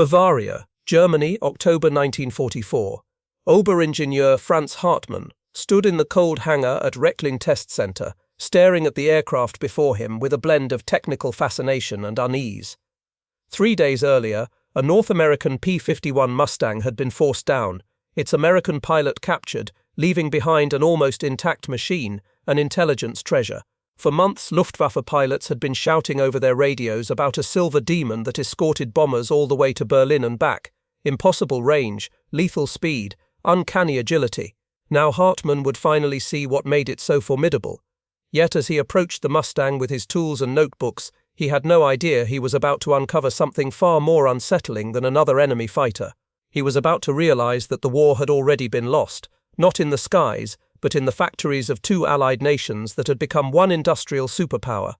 Bavaria, Germany, October 1944. Oberingenieur Franz Hartmann stood in the cold hangar at Reckling Test Center, staring at the aircraft before him with a blend of technical fascination and unease. 3 days earlier, a North American P-51 Mustang had been forced down, its American pilot captured, leaving behind an almost intact machine, an intelligence treasure. For months, Luftwaffe pilots had been shouting over their radios about a silver demon that escorted bombers all the way to Berlin and back. Impossible range, lethal speed, uncanny agility. Now Hartmann would finally see what made it so formidable. Yet as he approached the Mustang with his tools and notebooks, he had no idea he was about to uncover something far more unsettling than another enemy fighter. He was about to realize that the war had already been lost, not in the skies, but in the factories of two allied nations that had become one industrial superpower.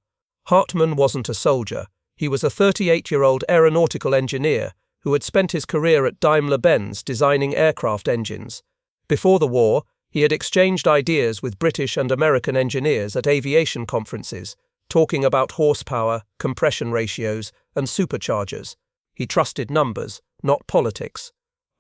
Hartmann wasn't a soldier. He was a 38-year-old aeronautical engineer who had spent his career at Daimler-Benz designing aircraft engines. Before the war, he had exchanged ideas with British and American engineers at aviation conferences, talking about horsepower, compression ratios, and superchargers. He trusted numbers, not politics.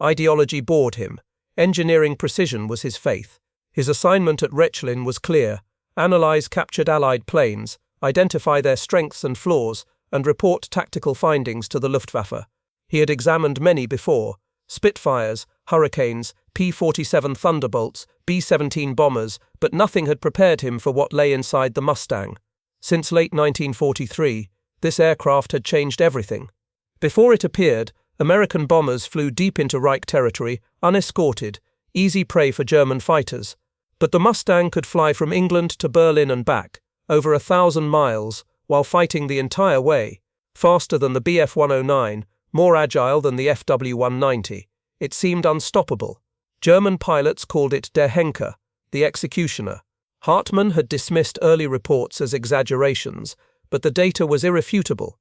Ideology bored him. Engineering precision was his faith. His assignment at Reckling was clear: analyze captured Allied planes, identify their strengths and flaws, and report tactical findings to the Luftwaffe. He had examined many before: Spitfires, Hurricanes, P-47 Thunderbolts, B-17 bombers, but nothing had prepared him for what lay inside the Mustang. Since late 1943, this aircraft had changed everything. Before it appeared, American bombers flew deep into Reich territory, unescorted, easy prey for German fighters. But the Mustang could fly from England to Berlin and back, over 1,000 miles, while fighting the entire way. Faster than the Bf-109, more agile than the FW-190. It seemed unstoppable. German pilots called it Der Henker, the executioner. Hartmann had dismissed early reports as exaggerations, but the data was irrefutable.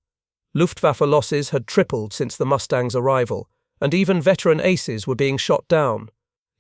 Luftwaffe losses had tripled since the Mustang's arrival, and even veteran aces were being shot down.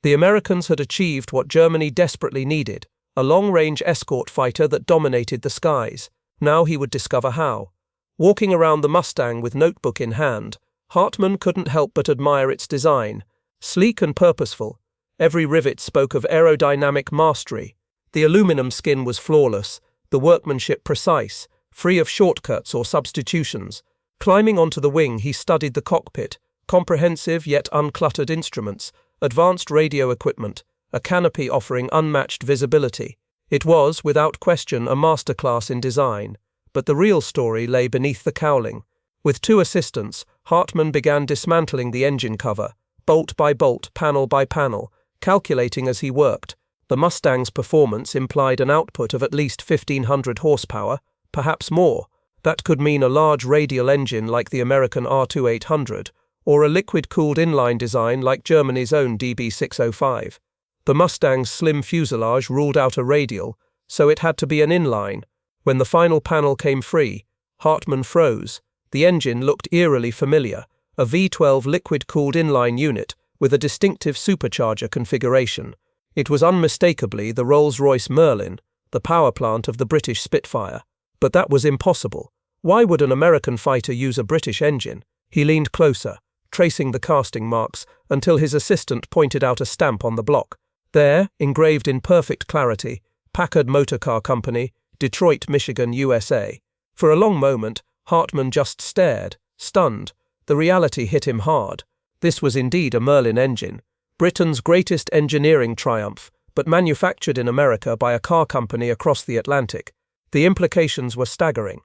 The Americans had achieved what Germany desperately needed: a long-range escort fighter that dominated the skies. Now he would discover how. Walking around the Mustang with notebook in hand, Hartmann couldn't help but admire its design. Sleek and purposeful, every rivet spoke of aerodynamic mastery. The aluminum skin was flawless, the workmanship precise, free of shortcuts or substitutions. Climbing onto the wing, he studied the cockpit: comprehensive yet uncluttered instruments, advanced radio equipment, a canopy offering unmatched visibility. It was, without question, a masterclass in design. But the real story lay beneath the cowling. With 2 assistants, Hartmann began dismantling the engine cover, bolt by bolt, panel by panel, calculating as he worked. The Mustang's performance implied an output of at least 1,500 horsepower, perhaps more. That could mean a large radial engine like the American R2800, or a liquid-cooled inline design like Germany's own DB605. The Mustang's slim fuselage ruled out a radial, so it had to be an inline. When the final panel came free, Hartmann froze. The engine looked eerily familiar: a V12 liquid-cooled inline unit with a distinctive supercharger configuration. It was unmistakably the Rolls-Royce Merlin, the power plant of the British Spitfire. But that was impossible. Why would an American fighter use a British engine? He leaned closer, tracing the casting marks, until his assistant pointed out a stamp on the block. There, engraved in perfect clarity: Packard Motor Car Company, Detroit, Michigan, USA. For a long moment, Hartmann just stared, stunned. The reality hit him hard. This was indeed a Merlin engine, Britain's greatest engineering triumph, but manufactured in America by a car company across the Atlantic. The implications were staggering.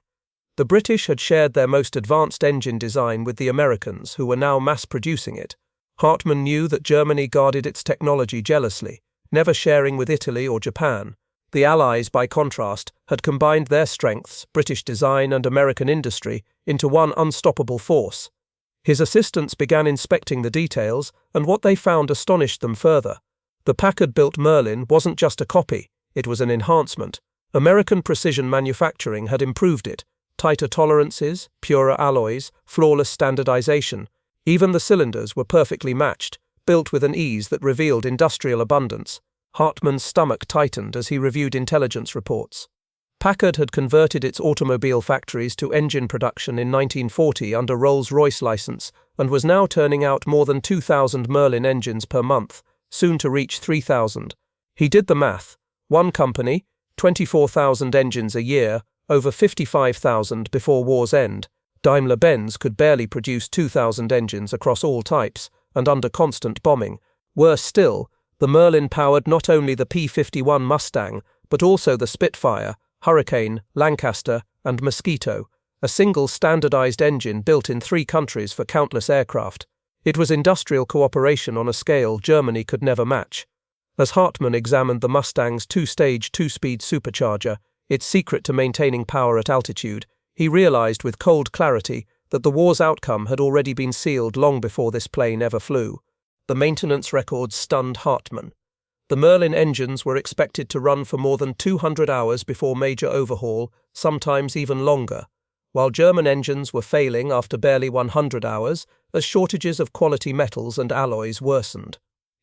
The British had shared their most advanced engine design with the Americans, who were now mass-producing it. Hartmann knew that Germany guarded its technology jealously, never sharing with Italy or Japan. The Allies, by contrast, had combined their strengths, British design and American industry, into one unstoppable force. His assistants began inspecting the details, and what they found astonished them further. The Packard-built Merlin wasn't just a copy, it was an enhancement. American precision manufacturing had improved it: tighter tolerances, purer alloys, flawless standardization. Even the cylinders were perfectly matched, built with an ease that revealed industrial abundance. Hartmann's stomach tightened as he reviewed intelligence reports. Packard had converted its automobile factories to engine production in 1940 under Rolls-Royce license, and was now turning out more than 2,000 Merlin engines per month, soon to reach 3,000. He did the math. One company, 24,000 engines a year, over 55,000 before war's end. Daimler-Benz could barely produce 2,000 engines across all types, and under constant bombing. Worse still, the Merlin powered not only the P-51 Mustang, but also the Spitfire, Hurricane, Lancaster, and Mosquito, a single standardized engine built in 3 countries for countless aircraft. It was industrial cooperation on a scale Germany could never match. As Hartmann examined the Mustang's 2-stage 2-speed supercharger, its secret to maintaining power at altitude, he realized with cold clarity that the war's outcome had already been sealed long before this plane ever flew. The maintenance records stunned Hartmann. The Merlin engines were expected to run for more than 200 hours before major overhaul, sometimes even longer, while German engines were failing after barely 100 hours as shortages of quality metals and alloys worsened.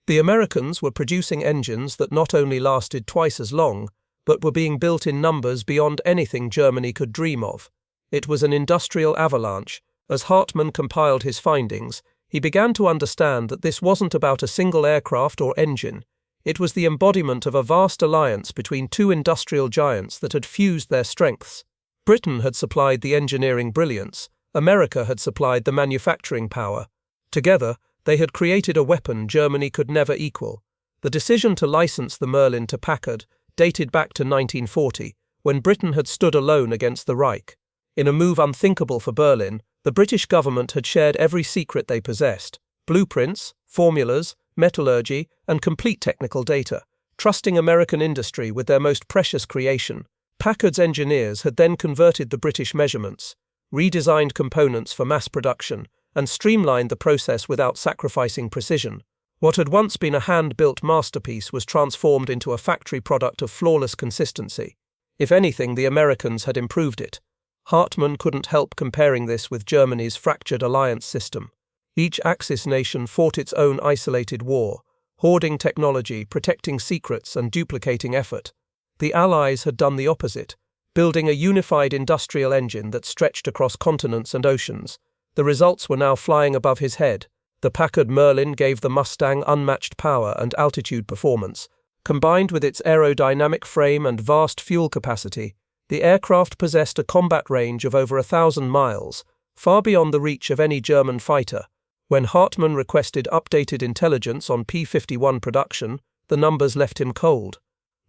The Americans were producing engines that not only lasted twice as long, but were being built in numbers beyond anything Germany could dream of. It was an industrial avalanche. As Hartmann compiled his findings, he began to understand that this wasn't about a single aircraft or engine. It was the embodiment of a vast alliance between 2 industrial giants that had fused their strengths. Britain had supplied the engineering brilliance, America had supplied the manufacturing power. Together, they had created a weapon Germany could never equal. The decision to license the Merlin to Packard dated back to 1940, when Britain had stood alone against the Reich. In a move unthinkable for Berlin, the British government had shared every secret they possessed: blueprints, formulas, metallurgy, and complete technical data, trusting American industry with their most precious creation. Packard's engineers had then converted the British measurements, redesigned components for mass production, and streamlined the process without sacrificing precision. What had once been a hand-built masterpiece was transformed into a factory product of flawless consistency. If anything, the Americans had improved it. Hartmann couldn't help comparing this with Germany's fractured alliance system. Each Axis nation fought its own isolated war, hoarding technology, protecting secrets, and duplicating effort. The Allies had done the opposite, building a unified industrial engine that stretched across continents and oceans. The results were now flying above his head. The Packard Merlin gave the Mustang unmatched power and altitude performance. Combined with its aerodynamic frame and vast fuel capacity, the aircraft possessed a combat range of over 1,000 miles, far beyond the reach of any German fighter. When Hartmann requested updated intelligence on P-51 production, the numbers left him cold.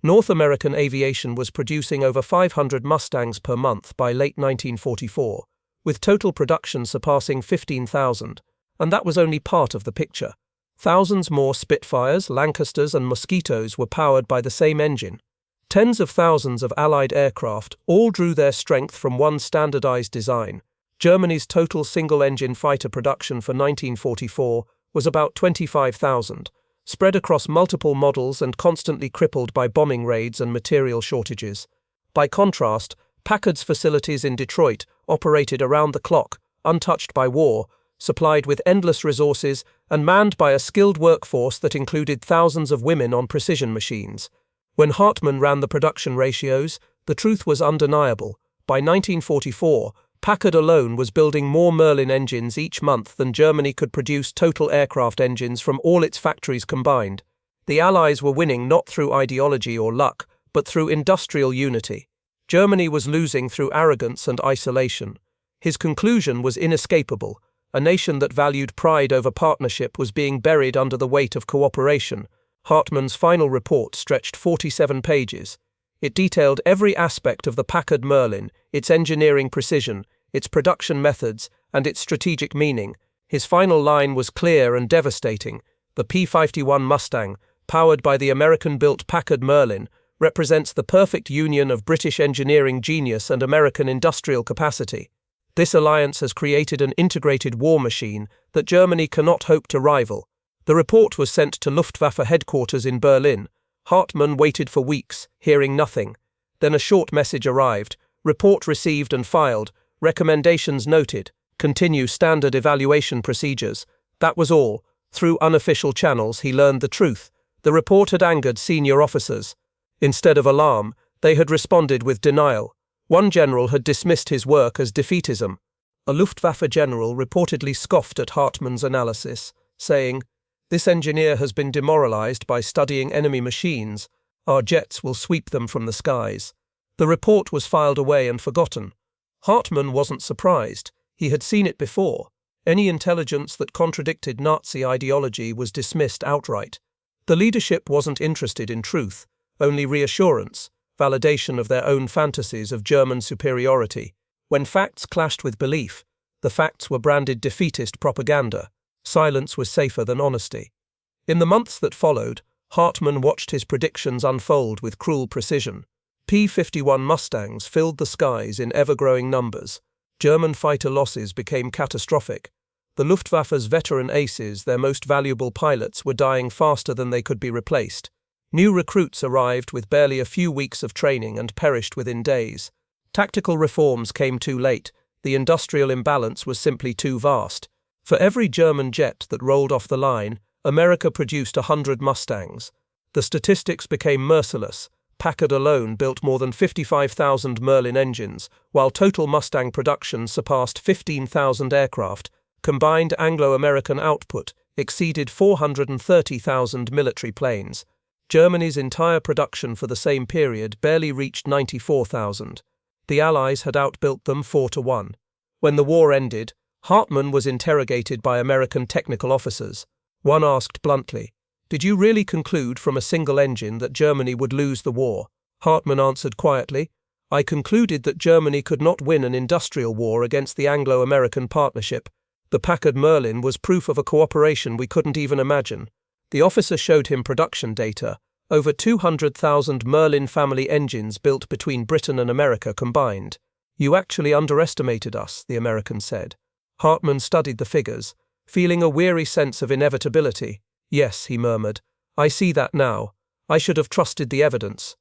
North American aviation was producing over 500 Mustangs per month by late 1944, with total production surpassing 15,000, and that was only part of the picture. Thousands more Spitfires, Lancasters, and Mosquitoes were powered by the same engine. Tens of thousands of Allied aircraft all drew their strength from one standardized design. Germany's total single-engine fighter production for 1944 was about 25,000, spread across multiple models and constantly crippled by bombing raids and material shortages. By contrast, Packard's facilities in Detroit operated around the clock, untouched by war, supplied with endless resources, and manned by a skilled workforce that included thousands of women on precision machines. When Hartmann ran the production ratios, the truth was undeniable. By 1944, Packard alone was building more Merlin engines each month than Germany could produce total aircraft engines from all its factories combined. The Allies were winning not through ideology or luck, but through industrial unity. Germany was losing through arrogance and isolation. His conclusion was inescapable. A nation that valued pride over partnership was being buried under the weight of cooperation. Hartmann's final report stretched 47 pages. It detailed every aspect of the Packard Merlin, its engineering precision, its production methods, and its strategic meaning. His final line was clear and devastating. The P-51 Mustang, powered by the American-built Packard Merlin, represents the perfect union of British engineering genius and American industrial capacity. This alliance has created an integrated war machine that Germany cannot hope to rival. The report was sent to Luftwaffe headquarters in Berlin. Hartmann waited for weeks, hearing nothing. Then a short message arrived: report received and filed, recommendations noted, continue standard evaluation procedures. That was all. Through unofficial channels he learned the truth. The report had angered senior officers. Instead of alarm, they had responded with denial. One general had dismissed his work as defeatism. A Luftwaffe general reportedly scoffed at Hartmann's analysis, saying, "This engineer has been demoralized by studying enemy machines. Our jets will sweep them from the skies." The report was filed away and forgotten. Hartmann wasn't surprised. He had seen it before. Any intelligence that contradicted Nazi ideology was dismissed outright. The leadership wasn't interested in truth, only reassurance, validation of their own fantasies of German superiority. When facts clashed with belief, the facts were branded defeatist propaganda. Silence was safer than honesty. In the months that followed, Hartmann watched his predictions unfold with cruel precision. P-51 Mustangs filled the skies in ever-growing numbers. German fighter losses became catastrophic. The Luftwaffe's veteran aces, their most valuable pilots, were dying faster than they could be replaced. New recruits arrived with barely a few weeks of training and perished within days. Tactical reforms came too late. The industrial imbalance was simply too vast. For every German jet that rolled off the line, America produced 100 Mustangs. The statistics became merciless. Packard alone built more than 55,000 Merlin engines, while total Mustang production surpassed 15,000 aircraft. Combined Anglo-American output exceeded 430,000 military planes. Germany's entire production for the same period barely reached 94,000. The Allies had outbuilt them 4-1. When the war ended, Hartmann was interrogated by American technical officers. One asked bluntly, "Did you really conclude from a single engine that Germany would lose the war?" Hartmann answered quietly, "I concluded that Germany could not win an industrial war against the Anglo-American partnership. The Packard Merlin was proof of a cooperation we couldn't even imagine." The officer showed him production data. Over 200,000 Merlin family engines built between Britain and America combined. "You actually underestimated us," the American said. Hartmann studied the figures, feeling a weary sense of inevitability. "Yes," he murmured, "I see that now. I should have trusted the evidence."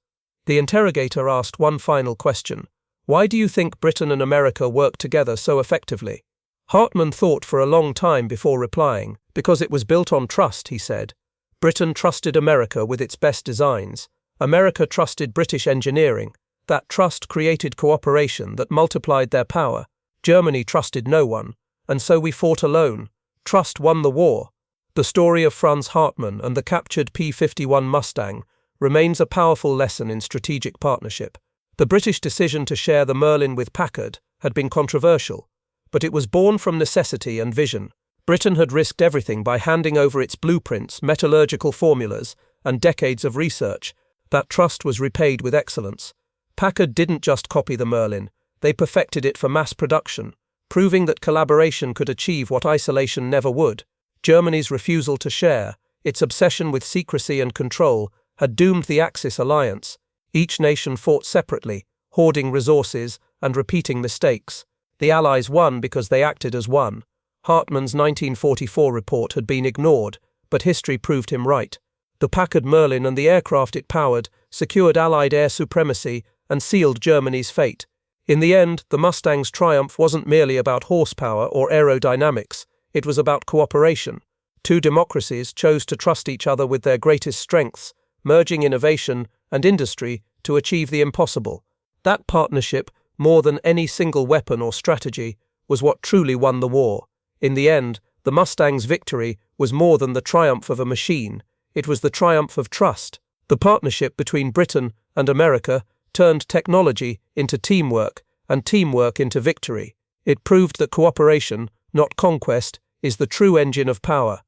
The interrogator asked one final question. "Why do you think Britain and America work together so effectively?" Hartmann thought for a long time before replying. "Because it was built on trust," he said. Britain trusted America with its best designs. America trusted British engineering. That trust created cooperation that multiplied their power. Germany trusted no one, and so we fought alone. Trust won the war. The story of Franz Hartmann and the captured P-51 Mustang remains a powerful lesson in strategic partnership. The British decision to share the Merlin with Packard had been controversial, but it was born from necessity and vision. Britain had risked everything by handing over its blueprints, metallurgical formulas, and decades of research. That trust was repaid with excellence. Packard didn't just copy the Merlin, they perfected it for mass production, proving that collaboration could achieve what isolation never would. Germany's refusal to share, its obsession with secrecy and control, had doomed the Axis alliance. Each nation fought separately, hoarding resources and repeating mistakes. The Allies won because they acted as one. Hartmann's 1944 report had been ignored, but history proved him right. The Packard Merlin and the aircraft it powered secured Allied air supremacy and sealed Germany's fate. In the end, the Mustang's triumph wasn't merely about horsepower or aerodynamics, it was about cooperation. Two democracies chose to trust each other with their greatest strengths, merging innovation and industry to achieve the impossible. That partnership, more than any single weapon or strategy, was what truly won the war. In the end, the Mustang's victory was more than the triumph of a machine, it was the triumph of trust. The partnership between Britain and America turned technology into teamwork and teamwork into victory. It proved that cooperation, not conquest, is the true engine of power.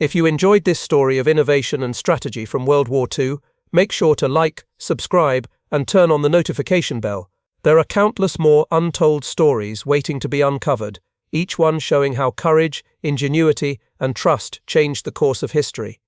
If you enjoyed this story of innovation and strategy from World War II, make sure to like, subscribe, and turn on the notification bell. There are countless more untold stories waiting to be uncovered, each one showing how courage, ingenuity, and trust changed the course of history.